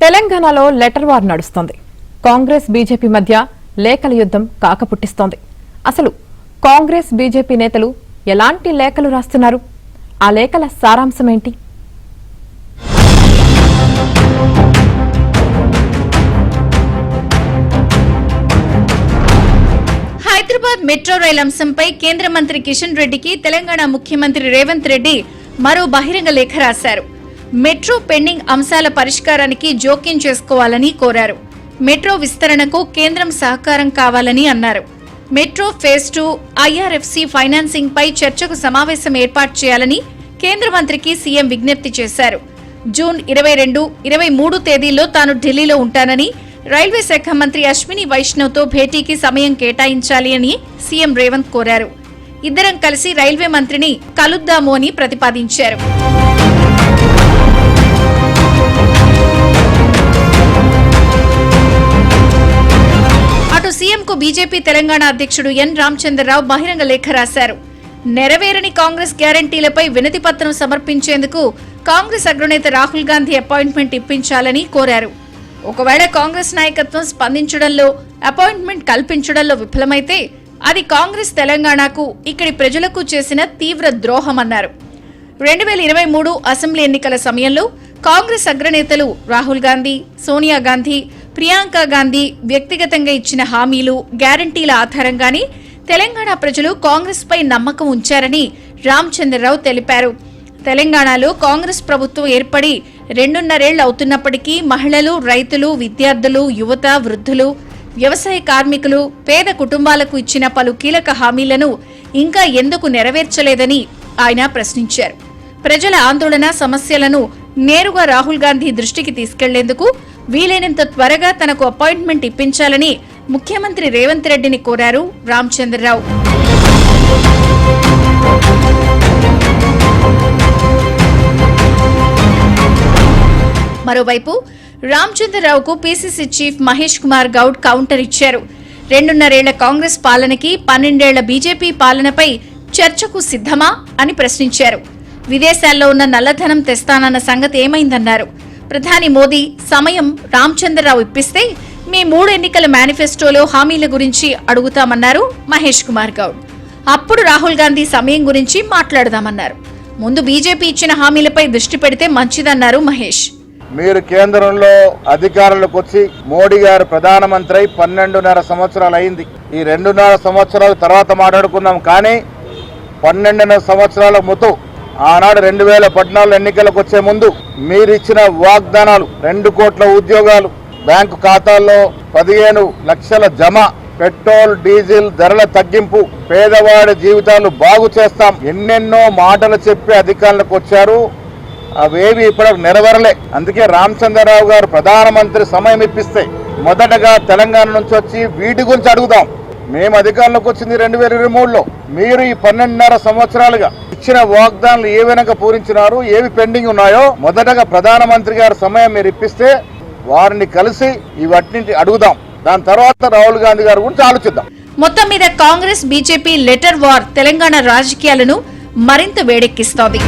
తెలంగాణలో letter war నడుస్తోంది. Congress BJP మధ్య లేఖల యుద్ధం కాకపుట్టిస్తోంది. అసలు కాంగ్రెస్ బీజేపీ నేతలు ఎలాంటి లేఖలు రాస్తున్నారు? ఆ లేఖల సారాంశమేంటి? హైదరాబాద్ మెట్రో రైల్ అంశంపై కేంద్ర మంత్రి కిషన్ రెడ్డికి తెలంగాణ ముఖ్యమంత్రి రేవంత్ రెడ్డి మరో బహిరంగ లేఖ రాశారు. మెట్రో పెండింగ్ అంశాల పరిష్కారానికి జోక్యం చేసుకోవాలని కోరారు. మెట్రో విస్తరణకు కేంద్రం సహకారం కావాలని అన్నారు. మెట్రో ఫేజ్ 2 ఐఆర్ఎఫ్సి ఫైనాన్సింగ్ పై చర్చకు సమావేశం ఏర్పాటు చేయాలని కేంద్ర మంత్రికి సీఎం విజ్ఞప్తి చేశారు. జూన్ 22, 23 తేదీల్లో తాను ఢిల్లీలో ఉంటానని, రైల్వే శాఖ మంత్రి అశ్విని వైష్ణవ్తో భేటీకి సమయం కేటాయించాలి అని సీఎం రేవంత్ కోరారు. ఇద్దరం కలిసి రైల్వే మంత్రిని కలుద్దాము అని ప్రతిపాదించారు. అటు సీఎంకు బీజేపీ తెలంగాణ అధ్యక్షుడు ఎన్ రామచంద్రరావు బహిరంగ లేఖ రాశారు. నెరవేరని కాంగ్రెస్ గ్యారంటీలపై వినతి పత్రం సమర్పించేందుకు కాంగ్రెస్ అగ్రనేత రాహుల్ గాంధీ అపాయింట్మెంట్ ఇప్పించాలని కోరారు. ఒకవేళ కాంగ్రెస్ నాయకత్వం స్పందించడంలో, అపాయింట్మెంట్ కల్పించడంలో విఫలమైతే అది కాంగ్రెస్ తెలంగాణకు, ఇక్కడి ప్రజలకు చేసిన తీవ్ర ద్రోహమన్నారు. 2023 అసెంబ్లీ ఎన్నికల సమయంలో కాంగ్రెస్ అగ్రనేతలు రాహుల్ గాంధీ, సోనియా గాంధీ, ప్రియాంక గాంధీ వ్యక్తిగతంగా ఇచ్చిన హామీలు, గ్యారంటీల ఆధారంగానే తెలంగాణ ప్రజలు కాంగ్రెస్ పై నమ్మకం ఉంచారని రామచంద్రరావు తెలిపారు. తెలంగాణలో కాంగ్రెస్ ప్రభుత్వం ఏర్పడి 2.5 ఏళ్లు అవుతున్నప్పటికీ మహిళలు, రైతులు, విద్యార్థులు, యువత, వృద్ధులు, వ్యవసాయ కార్మికులు, పేద కుటుంబాలకు ఇచ్చిన పలు కీలక హామీలను ఇంకా ఎందుకు నెరవేర్చలేదని ఆయన ప్రశ్నించారు. ప్రజల ఆందోళన, సమస్యలను నేరుగా రాహుల్ గాంధీ దృష్టికి తీసుకెళ్లేందుకు వీలైనంత త్వరగా తనకు అపాయింట్మెంట్ ఇప్పించాలని ముఖ్యమంత్రి రేవంత్ రెడ్డిని కోరారు రామచంద్రరావు. మరోవైపు రామచంద్రరావుకు PCC chief Mahesh Kumar Goud counter ఇచ్చారు. 2.5 ఏళ్ల కాంగ్రెస్ పాలనకి 12 ఏళ్ల బీజేపీ పాలనపై చర్చకు సిద్ధమా అని ప్రశ్నించారు. విదేశాల్లో ఉన్న నల్లధనం తెస్తానన్న సంగతి ఏమైందన్నారు. ప్రధాని మోదీ సమయం రామచంద్రరావు ఇప్పిస్తే మీ 3 ఎన్నికల మేనిఫెస్టోలో హామీల గురించి అడుగుతామన్నారు మహేష్ కుమార్ గౌడ్. అప్పుడు రాహుల్ గాంధీ సమయం గురించి మాట్లాడదామన్నారు. ముందు బీజేపీ ఇచ్చిన హామీలపై దృష్టి పెడితే మంచిదన్నారు మహేష్. మీరు కేంద్రంలో అధికారంలోకి వచ్చి మోడీ గారు ప్రధానమంత్రి అయి 12.5 సంవత్సరాలు అయింది. ఈ 2.5 సంవత్సరాల తర్వాత మాట్లాడుకున్నాం. కానీ 12.5 సంవత్సరాల ముందు, ఆనాడు 2014 ఎన్నికలకు వచ్చే ముందు మీరిచ్చిన వాగ్దానాలు 2 కోట్ల ఉద్యోగాలు, బ్యాంకు ఖాతాల్లో 15 లక్షల జమ, పెట్రోల్ డీజిల్ ధరల తగ్గింపు, పేదవాడి జీవితాలు బాగు చేస్తాం, ఎన్నెన్నో మాటలు చెప్పి అధికారంలోకి వచ్చారు. అవేవి ఇప్పటికి నెరవేరలే. అందుకే రామచంద్రరావు గారు ప్రధానమంత్రి సమయం ఇప్పిస్తే మొదటగా తెలంగాణ నుంచి వచ్చి వీటి గురించి అడుగుదాం. మేము అధికారంలోకి వచ్చింది 2023లో. మీరు ఈ 12.5 సంవత్సరాలుగా ఇచ్చిన వాగ్దానాలు ఏ విధంగా పూరించినారు, ఏవి పెండింగ్ ఉన్నాయో మొదటగా ప్రధానమంత్రి గారి సమయం మీరు ఇప్పిస్తే వారిని కలిసి ఇవన్నింటి అడుగుదాం. దాని తర్వాత రాహుల్ గాంధీ గారి గురించి ఆలోచిద్దాం. మొత్తం మీద Congress BJP letter war Telangana రాజకీయాలను మరింత వేడెక్కిస్తోంది.